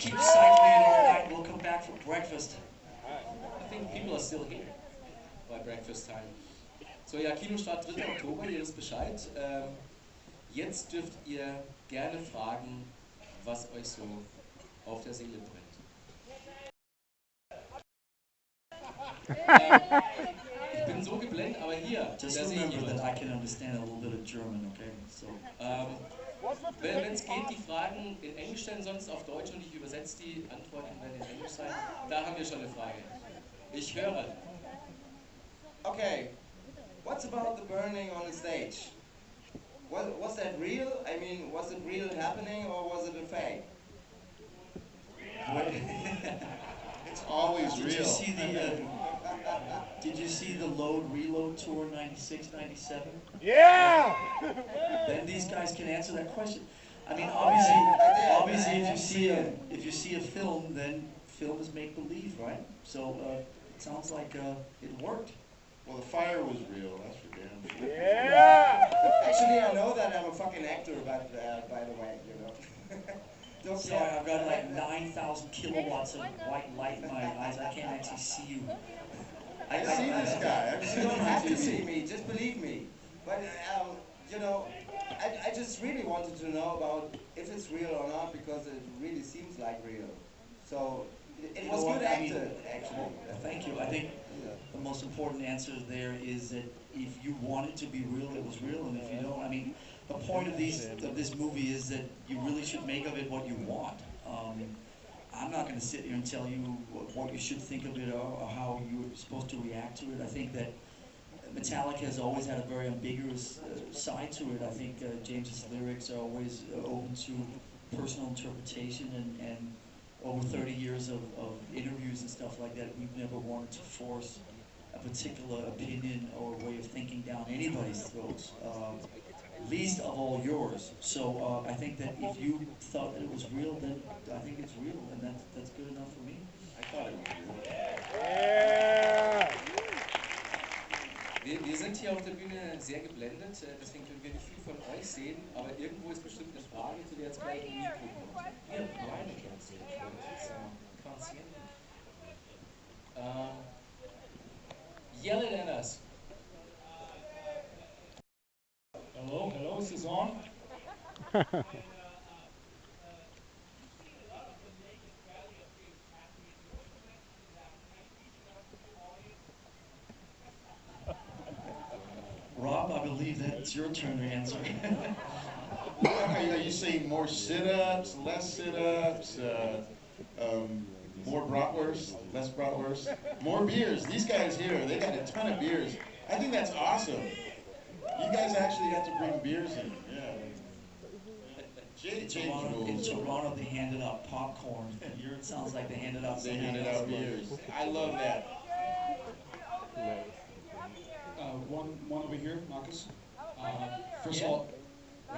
keep cycling it all night. We'll come back for breakfast. I think people are still here by breakfast time. So ja, Kinostart 3. Oktober, ihr wisst Bescheid. Jetzt dürft ihr gerne fragen, was euch so auf der Seele brennt. Ich bin so geblendet, aber hier, Just da sehe ich remember that jemand. I can understand a little bit of German, okay? So, Wenn es geht, die Fragen in Englisch stellen, sonst auf Deutsch und ich übersetze die Antworten werden in Englisch sein. Da haben wir schon eine Frage. Ich höre. Okay, what's about the burning on the stage? Was that real? I mean, was it real happening or was it a fake? It's always did real. you see the did you see the Load Reload tour 96, 97? Yeah! Then these guys can answer that question. I mean, I obviously, did. if you see a film, then film is make believe, right? So it sounds like it worked. Well, the fire was real, that's for damn sure. Yeah! Actually, I know that I'm a fucking actor, but by the way, you know. Don't Sorry, I've got like 9,000 kilowatts of white light in my eyes. I can't actually see you. I see this guy. I've seen You him don't on have to TV. see me, just believe me. But, you know, I just really wanted to know about if it's real or not because it really seems like real. So, it You was know what, good I mean, acted, actually. Thank you. I think the most important answer there is that if you want it to be real, it was real, and if you don't, I mean, the point of this movie is that you really should make of it what you want. I'm not going to sit here and tell you what you should think of it or how you're supposed to react to it. I think that Metallica has always had a very ambiguous side to it. I think James's lyrics are always open to personal interpretation, and over 30 years of interviews and stuff like that, we've never wanted to force a particular opinion or way of thinking down anybody's throats, least of all yours. So I think that if you thought that it was real, then I think it's real, and that's good enough for me. I thought it was real. Yeah! Wir sind hier auf der Bühne sehr geblendet, deswegen können wir nicht viel von euch sehen, aber irgendwo ist bestimmt eine Frage, zu der jetzt gleich ein Mikro kommt. Hier, meine kennst du. Can't see anything. Yell it at us. Hello, is this on? Rob, I believe that it's your turn to answer. Okay, are you saying more sit-ups, less sit-ups, more bratwurst, less bratwurst, more beers? These guys here, they got a ton of beers. I think that's awesome. You guys actually have to bring beers in, yeah. In Change rules. Toronto, they handed out popcorn. Here it sounds like they handed out They something handed else. out beers. I love that. One over here, Marcus. First of all,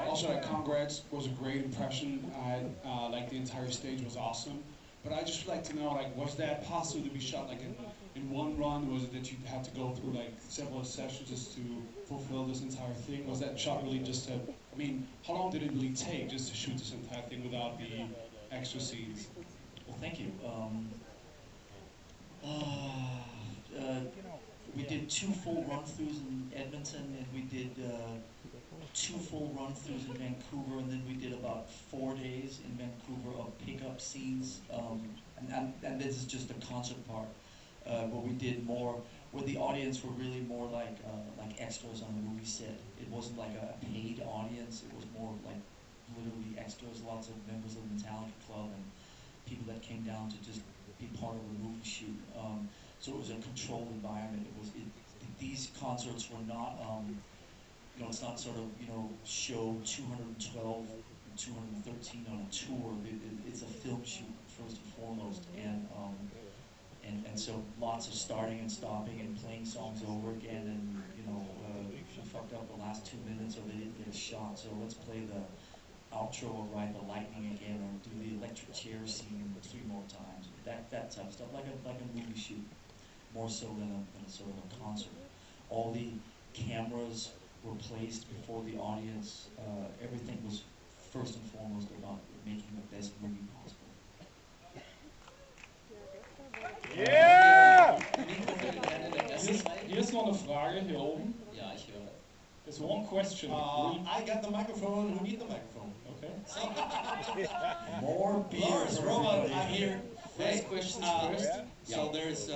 also congrats, was a great impression. I like the entire stage was awesome. But I just like to know, like, was that possible to be shot like in one run? Was it that you had to go through like several sessions just to fulfill this entire thing? Was that shot really just I mean, how long did it really take just to shoot this entire thing without the extra scenes? Well, thank you. We did 2 full run-throughs in Edmonton, and we did 2 full run-throughs in Vancouver, and then we did about 4 days in Vancouver of pickup scenes. And this is just the concert part, where we did more, where the audience were really more like extras on the movie set. It wasn't like a paid audience. It was more like literally extras. Lots of members of the Metallica club and people that came down to just be part of the movie shoot. So it was a controlled environment. These concerts were not, you know, it's not sort of, you know, show 212, 213 on a tour. It's a film shoot first and foremost, and so lots of starting and stopping and playing songs over again, and you know, we fucked up the last 2 minutes, or they didn't get a shot. So let's play the outro or ride the lightning again, or do the electric chair scene 3 more times. That type of stuff, like a movie shoot, more so than a sort of a concert. All the cameras were placed before the audience. Everything was first and foremost about making the best movie possible. Frage hier oben. Ja, ich höre. There's one question. I got the microphone. Who need the microphone? Okay. So, More beer Lars, for Roman, everybody. I'm here. First questions first. So there's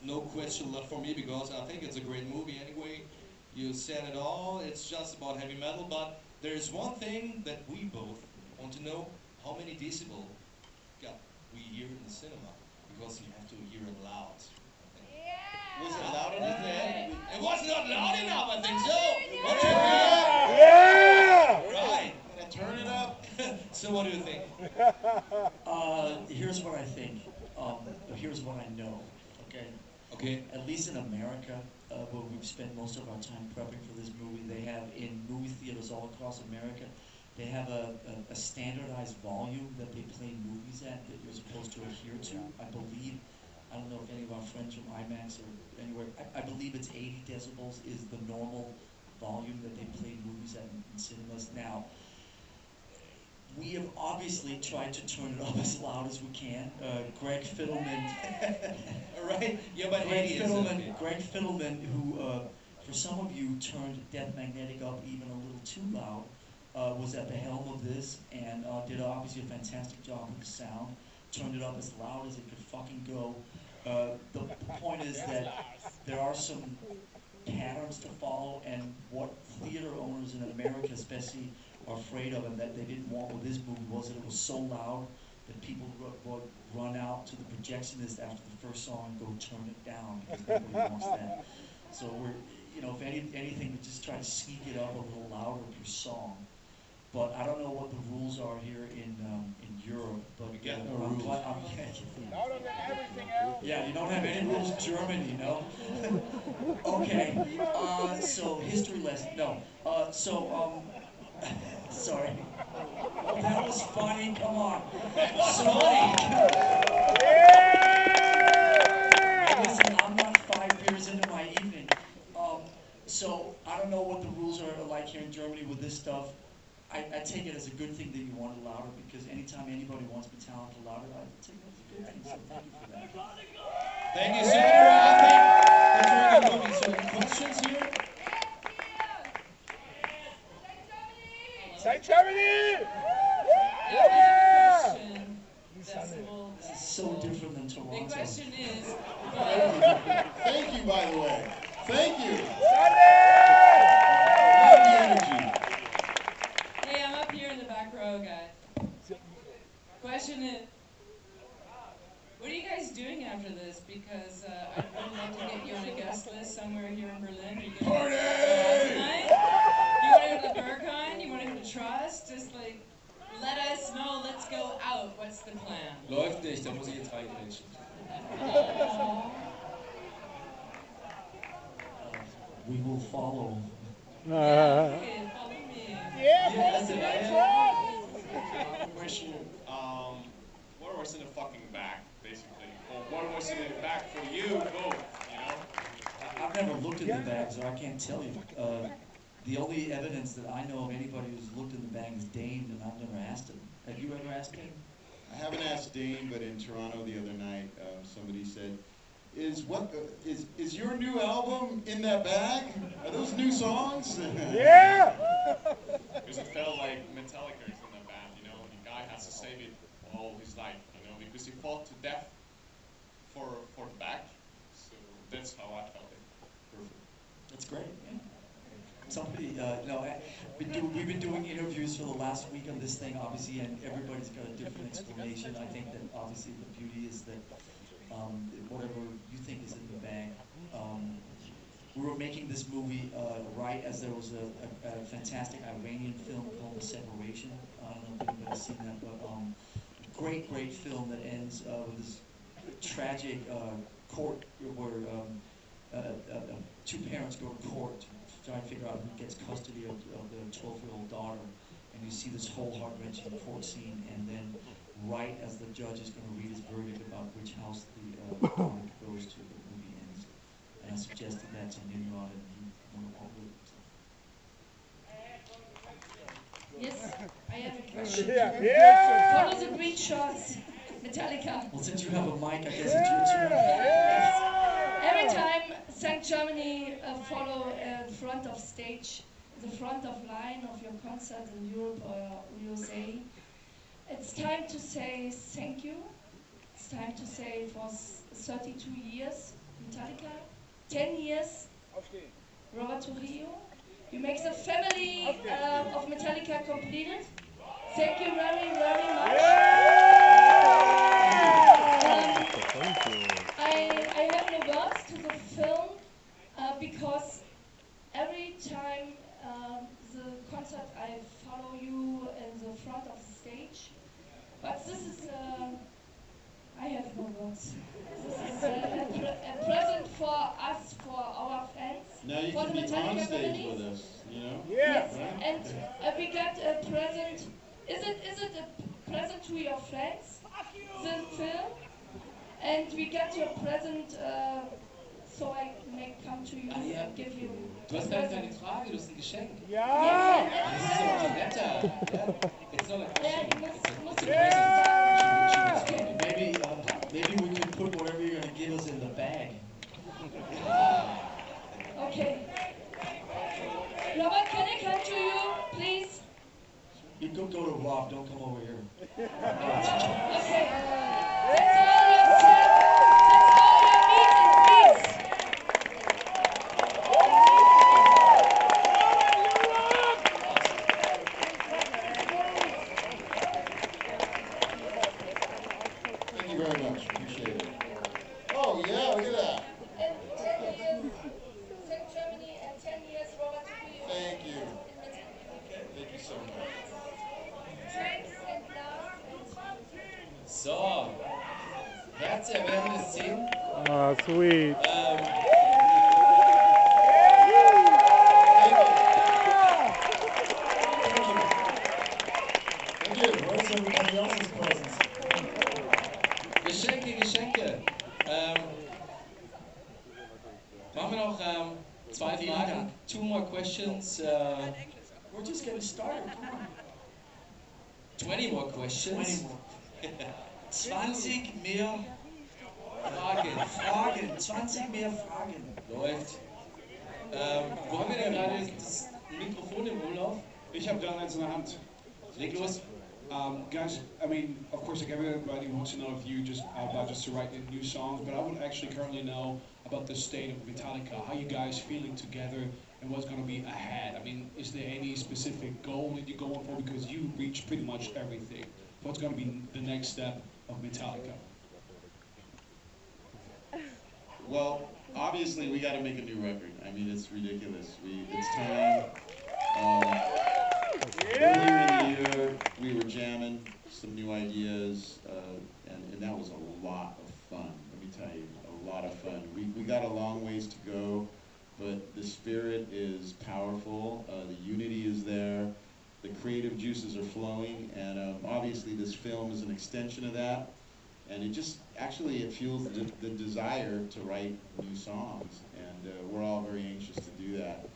no question left for me because I think it's a great movie anyway. You said it all. It's just about heavy metal, but there's one thing that we both want to know: how many decibel got we hear in the cinema? Because you have to hear it loud. Was it loud enough? It was not loud enough, I think so. What you Yeah! Right. Gonna turn it up. So what do you think? Here's what I think. Here's what I know. Okay. Okay. At least in America, where we've spent most of our time prepping for this movie, they have in movie theaters all across America, they have a standardized volume that they play movies at that you're supposed to adhere to. I believe, I don't know if any of our friends from IMAX or anywhere, I believe it's 80 decibels is the normal volume that they play movies at in cinemas. Now, we have obviously tried to turn it up as loud as we can. Greg Fiddleman, Right? Yeah, but Greg 80 is Fiddleman, okay. Greg Fiddleman, who for some of you turned Death Magnetic up even a little too loud, was at the helm of this and did obviously a fantastic job with the sound. Turned it up as loud as it could fucking go. The point is that there are some patterns to follow, and what theater owners in America especially are afraid of, and that they didn't want with this movie, was that it was so loud that people would run out to the projectionist after the first song and go turn it down, because nobody wants that. So we're, if anything, we just try to sneak it up a little louder per song. But I don't know what the rules are here in Europe. But We got no I'm rules. glad- Louder than everything else. yeah, you don't have any rules in Germany, Okay, so history lesson. No, sorry. That was funny. Come on. Listen, I'm not 5 beers into my evening. So I don't know what the rules are like here in Germany with this stuff. I take it as a good thing that you want it louder, because anytime anybody wants Metallica louder, I take it as a good thing. So thank you for that. Thank you, Senator. I think enjoying the movie. So any questions here? Say Germany! Yeah! Decibel. This is so different than The Toronto. question is, Thank you, by the way. Thank you. Sunday! Love the energy. hey, I'm up here in the back row, guys. Question is, what are you guys doing after this? Because I'd really like to get you on a guest list somewhere here in Berlin. Are you gonna Party! tonight? You want to go to the Berghain? You want to go to Trust? Just like, let us know. Let's go out. What's the plan? Läuft nicht, da muss ich jetzt reingrätschen. We will follow. Okay, follow me. Yeah! Question, what was in the fucking back, basically? Or what was in the back for you both, you know? I've never looked in the bag, so I can't tell you. The only evidence that I know of anybody who's looked in the bag is Dane, and I've never asked him. Have you ever asked him? I haven't asked Dane, but in Toronto the other night, somebody said, is your new album in that bag? Are those new songs? Yeah! Because it felt like Metallica is in the band, you know? The guy has to save it all his life, you know? Because he fought to death for the back. So that's how I felt it. Perfect. That's great. Yeah. Somebody, we've been doing interviews for the last week on this thing, obviously, and everybody's got a different explanation. I think that obviously the beauty is that whatever you think is in the bag. We were making this movie right as there was a fantastic Iranian film called The Separation. I don't know if anybody's seen that, but great film that ends with this tragic court where two parents go to court to try and figure out who gets custody of the 12-year-old daughter. And you see this whole heart-wrenching court scene, and then right as the judge is going to read his verdict about which house the daughter goes to, the movie ends. And I suggested that to Nimrod, and he went along with it. Yes, I have a question. Yeah! What are the great shots? Metallica. Well, since you have a mic, I guess it's your turn. every time St. Germany follow front of stage, the front of line of your concert in Europe or USA, it's time to say thank you. It's time to say for 32 years, Metallica, 10 years, Robert Trujillo. You make the family of Metallica completed. Thank you very, very much. I have no words to the film because every time the concert I follow you in the front of the stage. But this is, I have no words. This is a present for us, for our fans, Now you for can the be Metallica on stage families. with us, you know? Yes, Right? and we got a present. Is it a present to your friends, the film? And we got your present, so I may come to you ja. and give you Du a hast gar keine present. Frage, du hast ein Geschenk. Ja! Das ist doch viel netter. Yeah. It's not a Yeah, question. you must It's a present. Maybe we could put whatever you're gonna give us in the bag. Okay. Robert, can I come to you, please? You go to Rob, don't come over here. Okay. That's all your set. That's all your meet and greets. Thank you very much. Appreciate it. Oh, yeah, look at that. And 10 years, St. Germany, and 10 years, Robert Trujillo. Thank you. In Metallica. Thank you so much. Thanks and Lars and So, herzerwärmende Szenen. Ah, sweet. Thank you. Where's everybody else's presents? Geschenke. Machen wir noch zwei Vielen Fragen. Dank. 2 more questions. We're just getting started. Come on. 20 more questions. 20 more. 20 mehr Fragen. 20 mehr Fragen. Läuft. Wo haben wir denn gerade das Mikrofon im Umlauf? Ich habe gerade eins in der Hand. Leg los. Guys, I mean, of course, like everybody wants to know if you just about just to write new songs, but I would actually currently know about the state of Metallica, how you guys feeling together, and what's going to be ahead. I mean, is there any specific goal that you're going for? Because you reached pretty much everything. What's going to be the next step of Metallica? Well, obviously we got to make a new record. I mean, it's ridiculous. It's time. Earlier in the year, we were jamming some new ideas, and that was a lot of fun. Let me tell you, a lot of fun. We got a long ways to go, but the spirit is powerful. The unity is there. The creative juices are flowing, and obviously this film is an extension of that. And it just, actually, it fuels the desire to write new songs, and we're all very anxious to do that.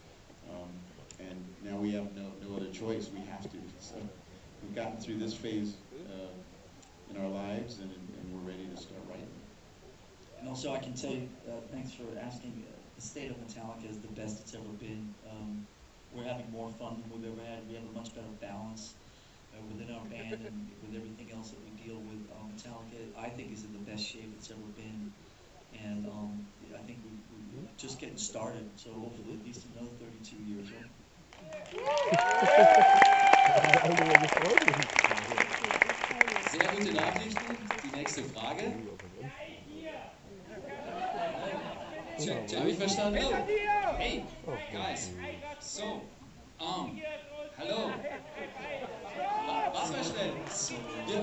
And now we have no other choice, we have to. So we've gotten through this phase in our lives, and we're ready to start writing. And also I can tell you, thanks for asking, the state of Metallica is the best it's ever been. We're having more fun than we've ever had. We have a much better balance within our band and with everything else that we deal with. Metallica, I think, is in the best shape it's ever been. And I think we're just getting started, so hopefully at least another 32 years. Right? Sehr gute Nachrichten. Die nächste Frage. Habe ich verstanden? Oh. Hey, guys. So, hello. Mach's mal schnell.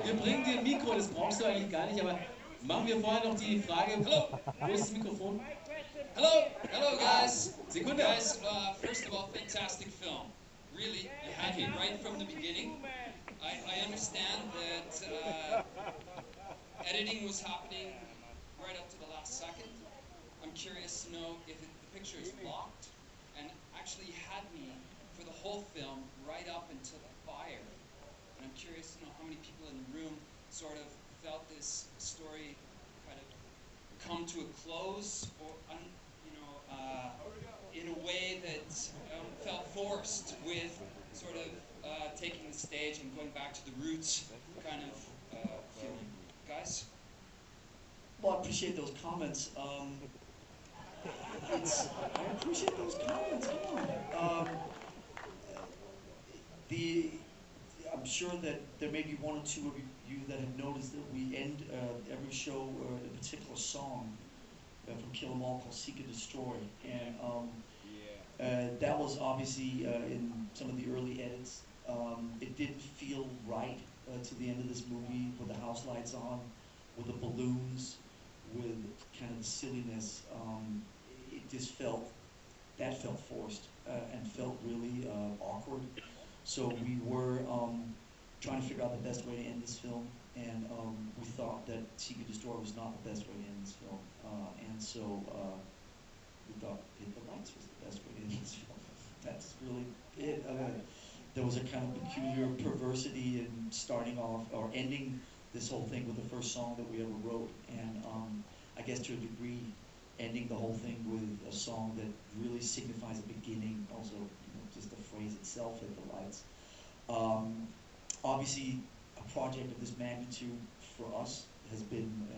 Wir bringen dir ein Mikro, das brauchst du eigentlich gar nicht, aber machen wir vorher noch die Frage. Hallo, wo ist das Mikrofon? Hello, guys. Sekunde. Guys, first of all, fantastic film. Really, you had me right from the beginning. I understand that editing was happening right up to the last second. I'm curious to know if the picture is locked, and actually you had me for the whole film right up until the fire. And I'm curious to know how many people in the room sort of felt this story kind of come to a close, or in a way that felt forced, with sort of taking the stage and going back to the roots kind of feeling. Guys? Well, I appreciate those comments. I appreciate those comments. Come on. I'm sure that there may be one or two of you that have noticed that we end every show with a particular song from Kill 'Em All called Seek and Destroy. And that was obviously in some of the early edits. It didn't feel right to the end of this movie with the house lights on, with the balloons, with kind of the silliness. It just felt forced and felt really awkward. So we were trying to figure out the best way to end this film, and we thought that Seek and Destroy was not the best way to end this film. And so we thought Hit the Lights was the best way to end this film. That's really it. There was a kind of peculiar perversity in starting off or ending this whole thing with the first song that we ever wrote, and I guess to a degree, ending the whole thing with a song that really signifies a beginning. Also, just the phrase itself, Hit the Lights. Obviously, a project of this magnitude for us has been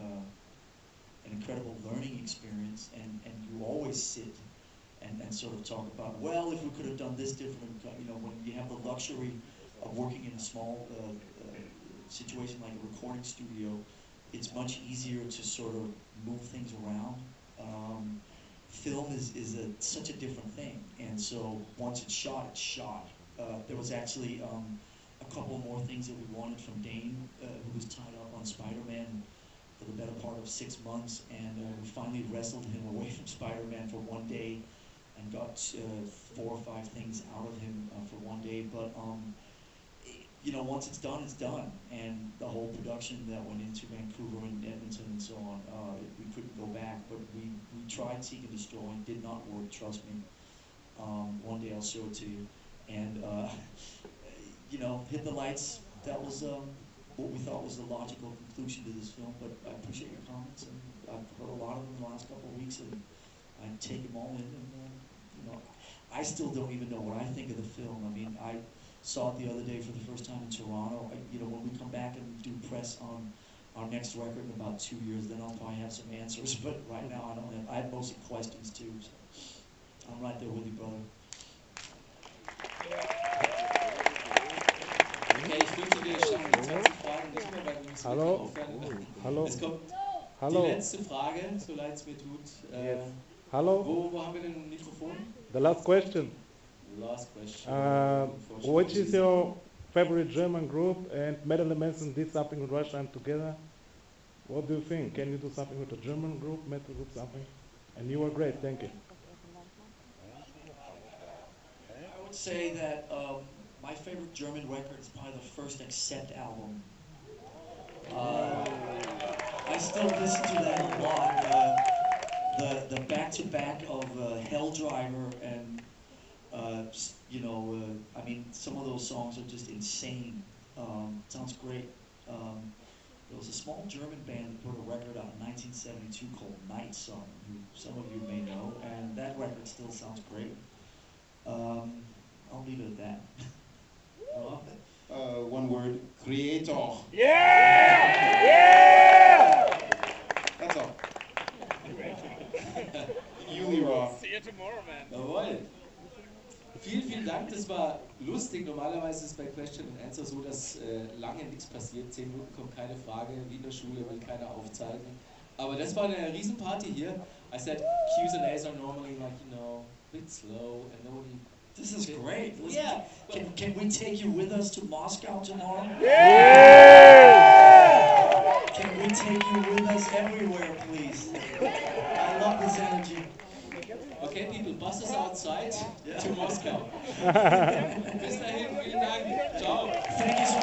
an incredible learning experience, and you always sit and sort of talk about, well, if we could have done this different, when you have the luxury of working in a small situation like a recording studio, it's much easier to sort of move things around. Film is such a different thing, and so once it's shot, it's shot. There was actually a couple more things that we wanted from Dane, who was tied up on Spider-Man for the better part of 6 months, and we finally wrestled him away from Spider-Man for one day and got 4 or 5 things out of him for one day. But once it's done, it's done. And the whole production that went into Vancouver and Edmonton and so on, we couldn't go back. But we tried Seek and Destroy, and did not work, trust me. One day I'll show it to you. And, Hit the Lights, that was what we thought was the logical conclusion to this film. But I appreciate your comments, and I've heard a lot of them the last couple of weeks, and I take them all in. And, I still don't even know what I think of the film. I mean, I saw it the other day for the first time in Toronto. When we come back and do press on our next record in about 2 years, then I'll probably have some answers. But right now, I don't have. I have mostly questions too. So I'm right there with you, brother. Okay, ich fürchte, wir schaffen die 20 Fragen nicht mehr, weil wir müssen wirklich aufhören. Hallo. Es kommt Hallo. die letzte Frage, so leid es mir tut. Yes. Hallo. Wo haben wir denn ein Mikrofon? The last question. Last question. Which is your favorite German group? And Metal Manson did something with Russia and together. What do you think? Can you do something with a German group, metal group, something? And you were great, thank you. I would say that my favorite German record is probably the first Accept album. I still listen to that a lot. The back-to-back of Hell Driver and I mean, some of those songs are just insane. Sounds great. There was a small German band that put a record out in 1972 called Night Song, who some of you may know, and that record still sounds great. I'll leave it at that. One word, creator. Yeah! Yeah! That's all. Uli Raw. See you tomorrow, man. Jawohl. Vielen Dank, das war lustig. Normalerweise ist es bei Question and Answer so, dass lange nichts passiert. 10 Minuten kommt keine Frage, wie in der Schule, will keiner aufzeigen. Aber das war eine Riesenparty hier. I said Q's and A's are normally like, a bit slow and nobody... This is great. Listen, Yeah. Can we take you with us to Moscow tomorrow? Yeah! Can we take you with us everywhere, please? I love this energy. Okay, people, bus is outside Yeah. to Moscow. Bis dahin, vielen Dank. Ciao. Thank you so